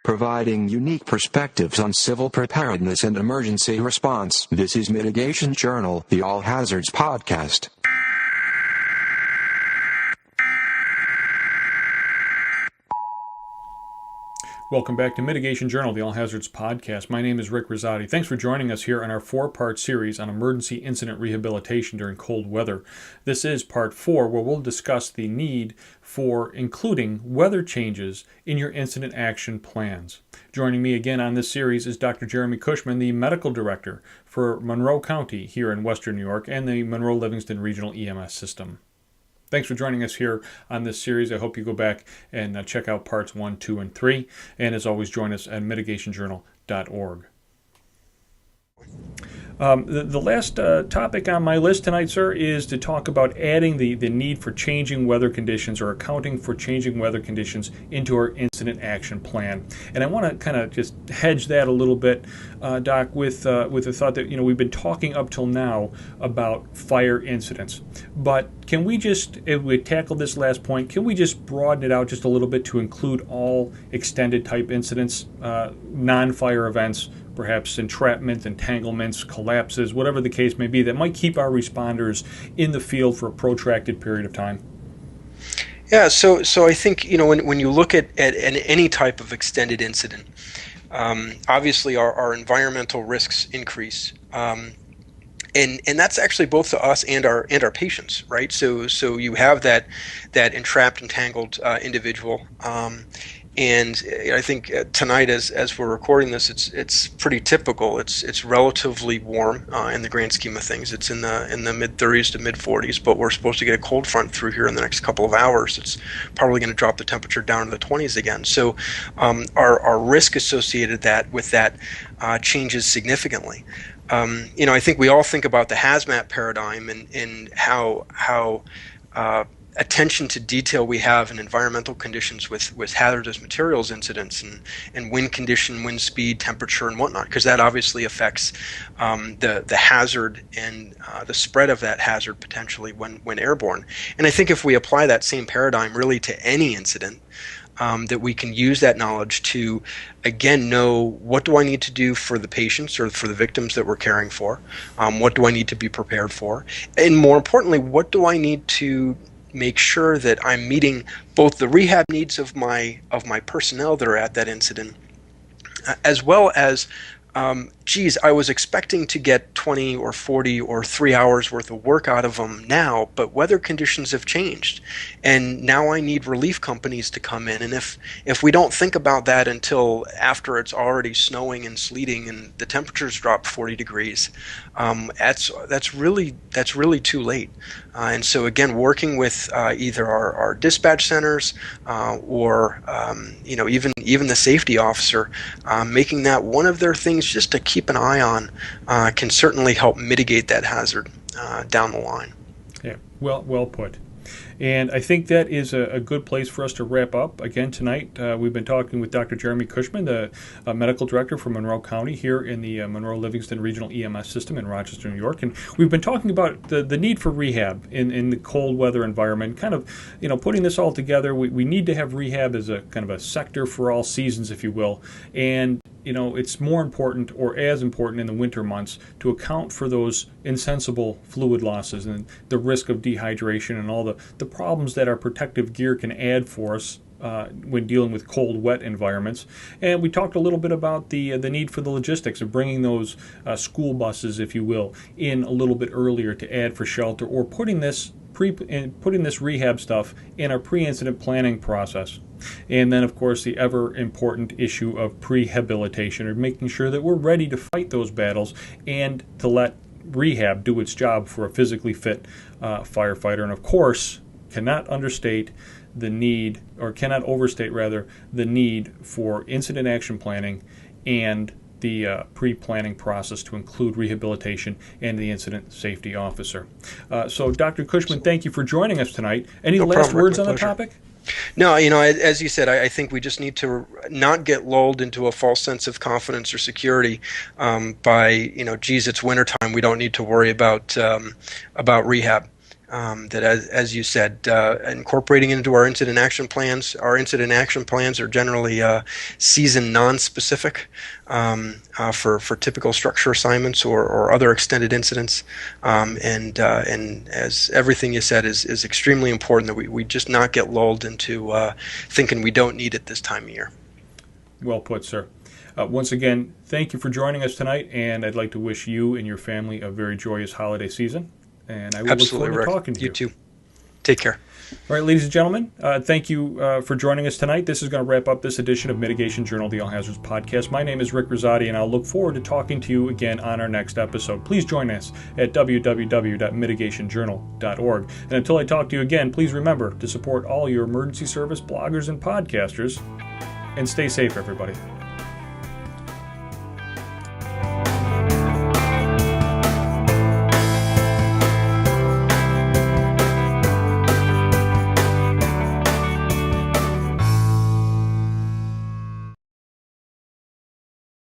providing unique perspectives on civil preparedness and emergency response. This is Mitigation Journal, the All Hazards podcast. Welcome back to Mitigation Journal, the All Hazards podcast. My name is Rick Rosati. Thanks for joining us here on our 4-part series on emergency incident rehabilitation during cold weather. This is part 4, where we'll discuss the need for including weather changes in your incident action plans. Joining me again on this series is Dr. Jeremy Cushman, the medical director for Monroe County here in Western New York and the Monroe-Livingston Regional EMS System. Thanks for joining us here on this series. I hope you go back and check out parts 1, 2, and 3. And as always, join us at mitigationjournal.org. The last topic on my list tonight, sir, is to talk about adding the need for changing weather conditions or accounting for changing weather conditions into our incident action plan. And I want to kind of just hedge that a little bit, Doc, with the thought that, we've been talking up till now about fire incidents. But can we just, if we tackle this last point, can we just broaden it out just a little bit to include all extended type incidents, non-fire events, perhaps entrapment, entanglements, collapses, whatever the case may be, that might keep our responders in the field for a protracted period of time? Yeah, so I think, when you look at any type of extended incident, obviously our environmental risks increase. And that's actually both to us and our patients, right? So you have that entrapped, entangled individual. And I think tonight, as we're recording this, it's pretty typical. It's relatively warm in the grand scheme of things. It's in the mid 30s to mid 40s, but we're supposed to get a cold front through here in the next couple of hours. It's probably going to drop the temperature down to the 20s again. So our risk associated with that changes significantly. I think we all think about the hazmat paradigm and how attention to detail we have in environmental conditions with hazardous materials incidents and wind condition, wind speed, temperature, and whatnot, because that obviously affects the hazard and the spread of that hazard potentially when airborne. And I think if we apply that same paradigm really to any incident, that we can use that knowledge to, again, know what do I need to do for the patients or for the victims that we're caring for, what do I need to be prepared for, and more importantly, what do I need to make sure that I'm meeting both the rehab needs of my personnel that are at that incident, as well as I was expecting to get 20 or 40 or 3 hours worth of work out of them now, but weather conditions have changed, and now I need relief companies to come in. And if we don't think about that until after it's already snowing and sleeting and the temperatures drop 40 degrees, that's really too late. And so again, working with either our dispatch centers or even the safety officer, making that one of their things just to keep an eye on can certainly help mitigate that hazard down the line. Yeah, well put. And I think that is a good place for us to wrap up. Again, tonight we've been talking with Dr. Jeremy Cushman, the medical director for Monroe County here in the Monroe-Livingston Regional EMS System in Rochester, New York. And we've been talking about the need for rehab in the cold weather environment, kind of, putting this all together. We need to have rehab as a kind of a sector for all seasons, if you will. And it's more important, or as important, in the winter months to account for those insensible fluid losses and the risk of dehydration and all the problems that our protective gear can add for us when dealing with cold, wet environments. And we talked a little bit about the need for the logistics of bringing those school buses, if you will, in a little bit earlier to add for shelter, or putting this rehab stuff in our pre-incident planning process. And then, of course, the ever-important issue of prehabilitation, or making sure that we're ready to fight those battles and to let rehab do its job for a physically fit firefighter. And, of course, cannot overstate the need for incident action planning and the pre-planning process to include rehabilitation and the incident safety officer. So, Dr. Cushman, thank you for joining us tonight. Any last words on the topic? No, as you said, I think we just need to not get lulled into a false sense of confidence or security by, it's wintertime, we don't need to worry about rehab. that, as you said, incorporating into our incident action plans. Our incident action plans are generally season non-specific for typical structure assignments or other extended incidents. And as everything you said is extremely important, that we just not get lulled into thinking we don't need it this time of year. Well put, sir. Once again, thank you for joining us tonight, and I'd like to wish you and your family a very joyous holiday season. And I will Absolutely, look forward to Rick. talking to you. You too. Take care. All right, ladies and gentlemen, thank you for joining us tonight. This is going to wrap up this edition of Mitigation Journal, the All Hazards Podcast. My name is Rick Rosati, and I'll look forward to talking to you again on our next episode. Please join us at www.mitigationjournal.org. And until I talk to you again, please remember to support all your emergency service bloggers and podcasters, and stay safe, everybody.